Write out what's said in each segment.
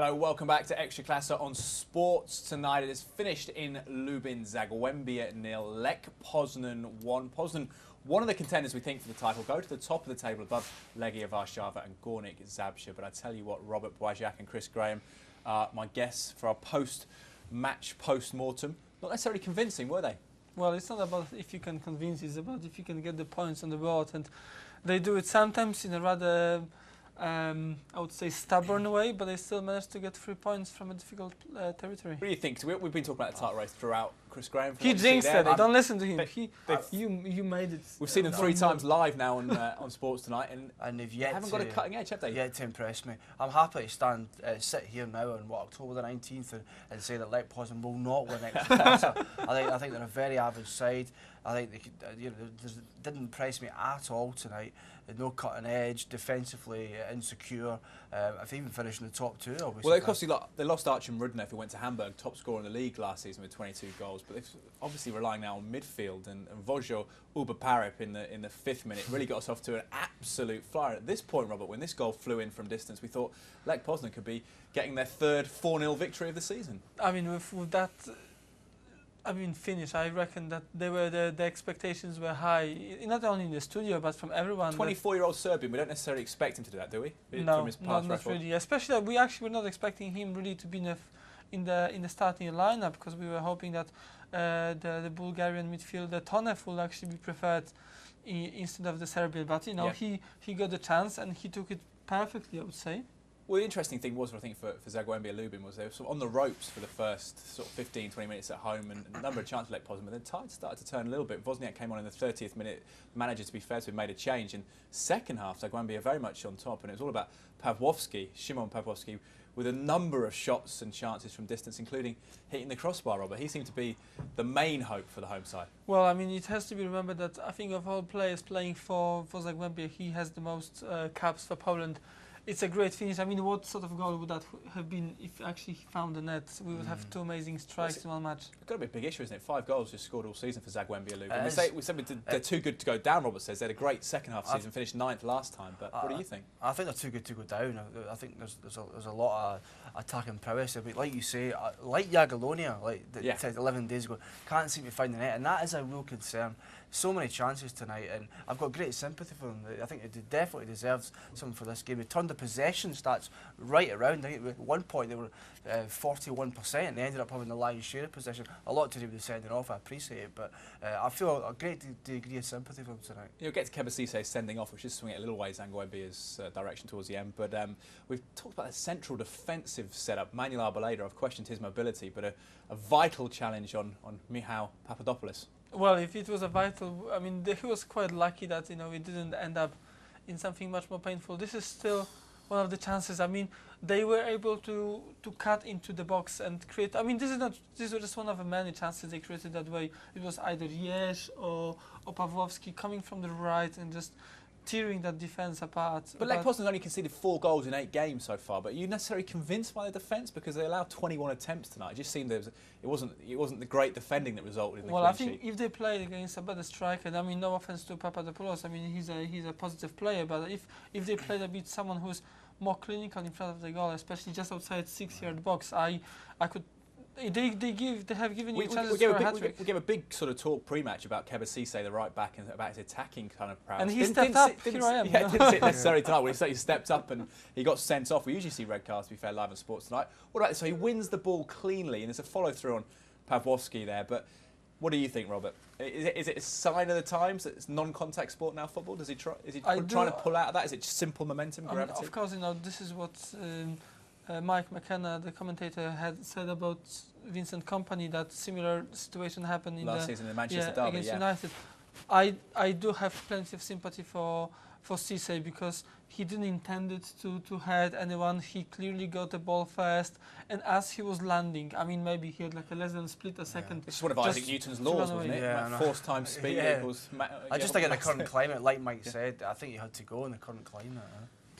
Hello, welcome back to Ekstraklasa on Sports. Tonight it is finished in Lubin, Zaglebie 0, Lech Poznan 1. Poznan, one of the contenders we think for the title, go to the top of the table above Legia Warszawa and Górnik Zabrze. But I tell you what, Robert Błaziak and Chris Graham, my guests for our post-match, post-mortem, not necessarily convincing, were they? Well, it's not about if you can convince, it's about if you can get the points on the board. And they do it sometimes in a rather, I would say, stubborn way, but they still manage to get 3 points from a difficult territory. What do you think? So we've been talking about the title race throughout. Chris Graham. He jinxed it. Don't listen to him. You made it. We've seen them 3 times live now on Sports Tonight, and they've haven't got a cutting edge, have they? Yet to impress me. I'm happy to sit here now on October the 19th and say that Lech Poznan will not win Ekstraklasa. I think they're a very average side. I think they didn't impress me at all tonight. No cutting edge, defensively insecure. If they even finished in the top 2, obviously. Well, they lost Archim Rudnev, who went to Hamburg, top scorer in the league last season with 22 goals. But they're obviously relying now on midfield, and Vojo Uberparip in the 5th minute really got us off to an absolute flyer. At this point, Robert, when this goal flew in from distance, we thought Lech Poznan could be getting their 3rd 4-0 victory of the season. I mean, with that. Finish. I reckon that the expectations were high, not only in the studio but from everyone. 24-year-old Serbian, we don't necessarily expect him to do that, do we? No, not really. Especially that we actually were not expecting him really to be in the starting lineup, because we were hoping that the Bulgarian midfielder Tonev will actually be preferred instead of the Serbian. But he got the chance and he took it perfectly, I would say. Well, the interesting thing was, I think, for Zaglebie Lubin was they were sort of on the ropes for the first sort of 15, 20 minutes at home, and a number of chances for Lech Poznan, but then tide started to turn a little bit. Wozniak came on in the 30th minute. The manager, to be fair to him, made a change. And second half, Zaglebie are very much on top, and it was all about Szymon Pawłowski, with a number of shots and chances from distance, including hitting the crossbar, Robert. He seemed to be the main hope for the home side. Well, I mean, it has to be remembered that I think of all players playing for Zaglebie, he has the most caps for Poland. It's a great finish. I mean, what sort of goal would that have been if actually he found the net? We would have 2 amazing strikes in one match. It's got to be a big issue, isn't it? 5 goals just scored all season for Zaglebie Lubin. We said they're too good to go down, Robert says. They had a great second half season, finished 9th last time. But what do you think? I think they're too good to go down. I think there's a lot of attacking prowess. But like you say, like Jagiellonia, said 11 days ago, can't seem to find the net. And that is a real concern. So many chances tonight, and I've got great sympathy for them. I think it definitely deserves something for this game. They turned the possession stats right around. I think at one point they were 41%, and they ended up having the lion's share of possession. A lot to do with the sending off, I appreciate it, but I feel a great degree of sympathy for them tonight. You'll get to Kebasise sending off, which is swinging it a little ways Zaglebia's direction towards the end, but we've talked about the central defensive setup. Manuel Arboleda, I've questioned his mobility, but a vital challenge on Michał Papadopoulos. Well, if it was a vital, I mean, he was quite lucky that it didn't end up in something much more painful. This is still one of the chances. I mean, they were able to cut into the box and create. I mean, this was just one of the many chances they created that way. It was either Jeś or Pawłowski coming from the right and just tearing that defence apart. But Lech Poznan only conceded 4 goals in 8 games so far. But are you necessarily convinced by the defence, because they allowed 21 attempts tonight? It just seemed it wasn't the great defending that resulted in the clean sheet. Well, I think if they played against a better striker, I mean, no offence to Papadopoulos, I mean, he's a positive player, but if they played a bit someone who's more clinical in front of the goal, especially just outside 6-yard box, I could. They have given you chances for a hat-trick. We gave a big sort of talk pre-match about Kebasise, the right back, and about his attacking kind of prowess. And he stepped up. Here I am. Yeah, didn't sit necessarily tonight. When he stepped up and he got sent off. We usually see red cards, to be fair, live on Sports Tonight. What about this? So he wins the ball cleanly, and there's a follow-through on Pawłowski there. But what do you think, Robert? Is it a sign of the times that it's non-contact sport now, football? Is he trying to pull out of that? Is it just simple momentum, gravity? Of course, this is what Mike McKenna, the commentator, had said about Vincent Kompany, that similar situation happened in last season in Manchester Derby against United. I do have plenty of sympathy for Cisse, because he didn't intend it to hurt anyone. He clearly got the ball first, and as he was landing, I mean, maybe he had like a less than split a second. It's one of Isaac Newton's laws, wasn't it? Yeah, force times speed equals. I just think in the current climate, like Mike said, I think you had to go in the current climate.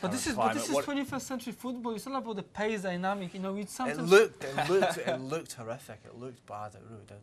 But this is 21st century football. It's all about the pace dynamic. It's something. It looked horrific. It looked bad. It really did.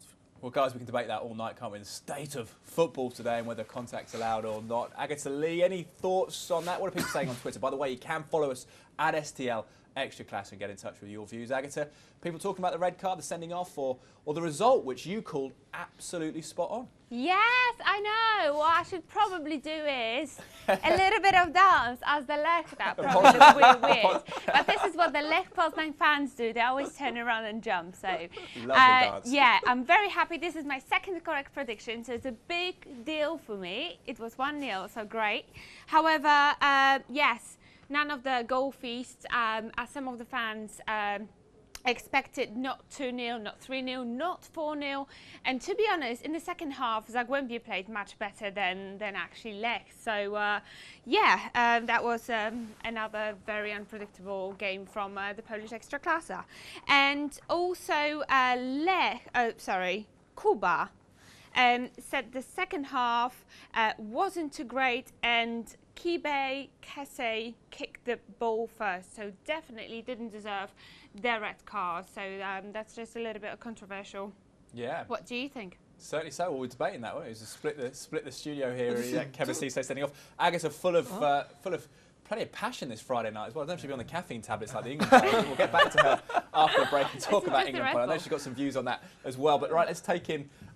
Well, guys, we can debate that all night, can't we? The state of football today and whether contact's allowed or not. Agata Lee, any thoughts on that? What are people saying on Twitter? By the way, you can follow us at STL Ekstraklasa and get in touch with your views. Agata, people talking about the red card, the sending off, or the result, which you called absolutely spot on. Yes, I know. What I should probably do is a little bit of dance as the Lech. That probably looks weird. But this is what the Lech Poznan fans do. They always turn around and jump. So, Lovely dance. yeah, I'm very happy. This is my second correct prediction, so it's a big deal for me. It was 1-0, so great. However, yes, none of the goal feasts, as some of the fans expected, not 2-0, not 3-0, not 4-0. And to be honest, in the second half, Zaglebie played much better than actually Lech. So, yeah, that was another very unpredictable game from the Polish Ekstraklasa. And also, Kuba said the second half wasn't too great, and Kese kicked the ball first, so definitely didn't deserve their red card. So that's just a little bit controversial. Yeah. What do you think? Certainly so. Well, we're debating that. It was a split the studio here. Kevin Cisse sending off. Agata full of plenty of passion this Friday night as well. I don't know if she'll be on the caffeine tablets like the England players. We'll get back to her after the break and talk about England. I know she's got some views on that as well. But right, let's take in